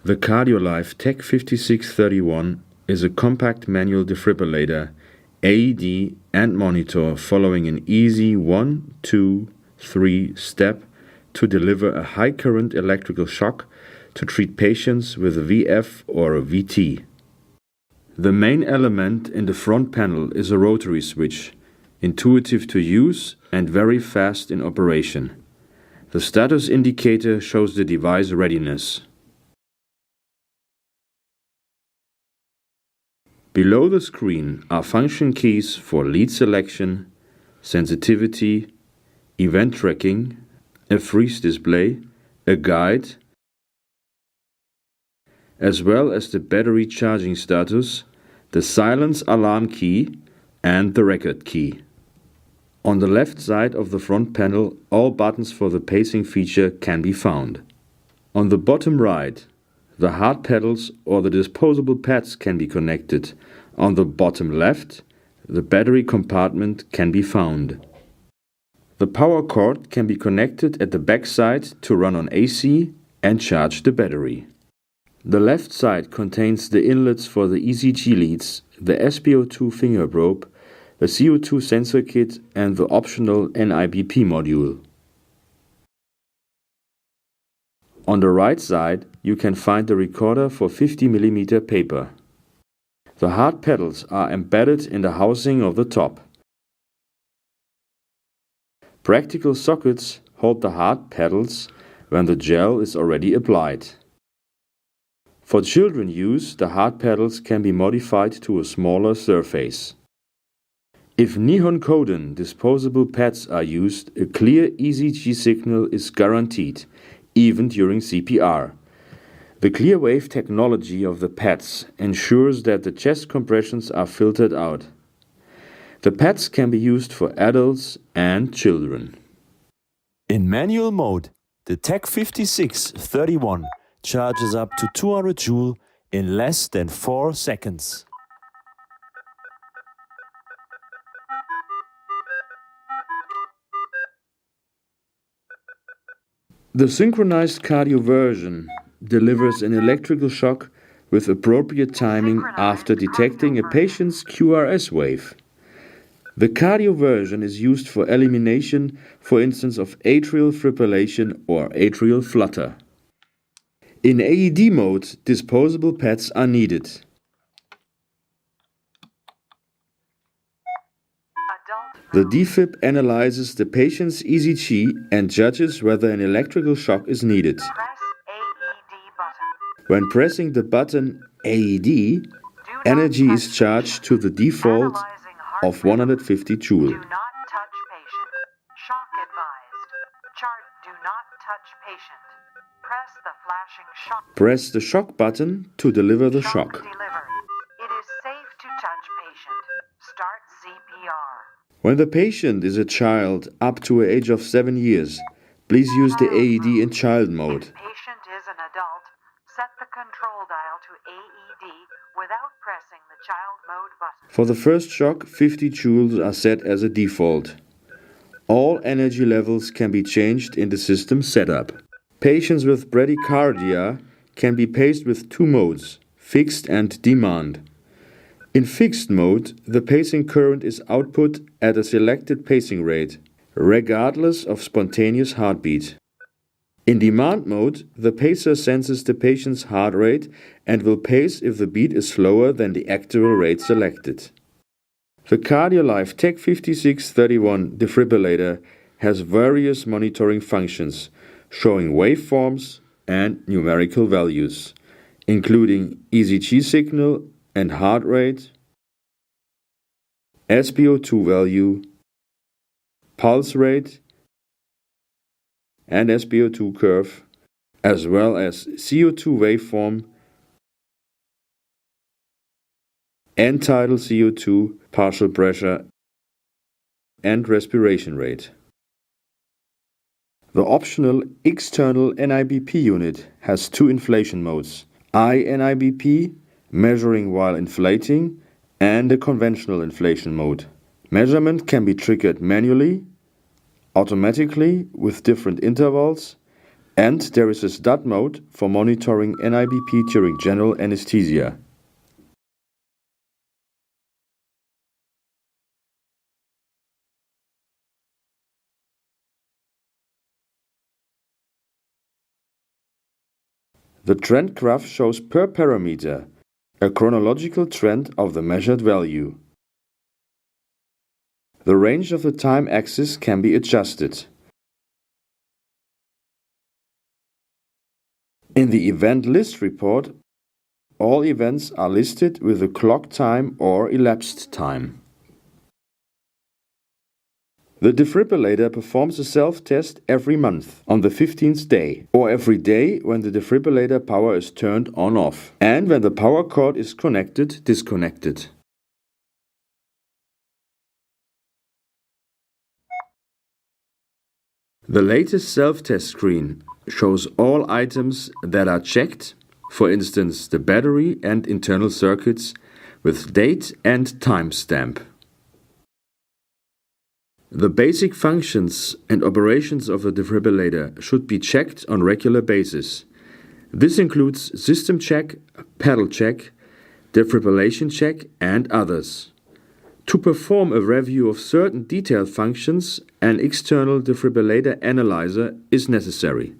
The Cardiolife TEC 5631 is a compact manual defibrillator, AED and monitor following an easy 1, 2, 3 step to deliver a high current electrical shock to treat patients with a VF or a VT. The main element in the front panel is a rotary switch, intuitive to use and very fast in operation. The status indicator shows the device readiness. Below the screen are function keys for lead selection, sensitivity, event tracking, a freeze display, a guide, as well as the battery charging status, the silence alarm key and the record key. On the left side of the front panel, all buttons for the pacing feature can be found. On the bottom right, the hard pedals or the disposable pads can be connected. On the bottom left, the battery compartment can be found. The power cord can be connected at the back side to run on AC and charge the battery. The left side contains the inlets for the ECG leads, the SpO2 finger probe, the CO2 sensor kit and the optional NIBP module. On the right side, you can find the recorder for 50 mm paper. The hard pedals are embedded in the housing of the top. Practical sockets hold the hard pedals when the gel is already applied. For children use, the hard pedals can be modified to a smaller surface. If NIHON KOHDEN disposable pads are used, a clear ECG signal is guaranteed, even during CPR. The clear wave technology of the pads ensures that the chest compressions are filtered out. The pads can be used for adults and children. In manual mode, the TEC 5631 charges up to 200 Joule in less than 4 seconds. The synchronized cardio version delivers an electrical shock with appropriate timing after detecting a patient's QRS wave. The cardio version is used for elimination, for instance, of atrial fibrillation or atrial flutter. In AED mode, disposable pads are needed. The defib analyzes the patient's ECG and judges whether an electrical shock is needed. When pressing the button AED, energy is charged to the default of 150 Joule. Do not touch patient. Shock advised. Chart do not touch patient. Press the flashing shock. Press the shock button to deliver the shock. Delivered. It is safe to touch patient. Start CPR. When the patient is a child up to an age of 7 years, please use the AED in child mode. If patient is an adult, set the control dial to AED without pressing the child mode button. For the first shock, 50 joules are set as a default. All energy levels can be changed in the system setup. Patients with bradycardia can be paced with 2 modes, fixed and demand. In fixed mode, the pacing current is output at a selected pacing rate, regardless of spontaneous heartbeat. In demand mode, the pacer senses the patient's heart rate and will pace if the beat is slower than the actual rate selected. The Cardiolife TEC 5631 defibrillator has various monitoring functions, showing waveforms and numerical values, including ECG signal and heart rate, SpO2 value, pulse rate, and SpO2 curve, as well as CO2 waveform, end-tidal CO2, partial pressure, and respiration rate. The optional external NIBP unit has 2 inflation modes, iNIBP, measuring while inflating, and a conventional inflation mode. Measurement can be triggered manually, automatically with different intervals, And there is a stud mode for monitoring NIBP during general anesthesia. The trend graph shows per parameter a chronological trend of the measured value. The range of the time axis can be adjusted. In the event list report, all events are listed with the clock time or elapsed time. The defibrillator performs a self-test every month on the 15th day, or every day when the defibrillator power is turned on/off, and when the power cord is disconnected. The latest self-test screen shows all items that are checked, for instance the battery and internal circuits, with date and timestamp. The basic functions and operations of the defibrillator should be checked on regular basis. This includes system check, pedal check, defibrillation check, and others. To perform a review of certain detailed functions, an external defibrillator analyzer is necessary.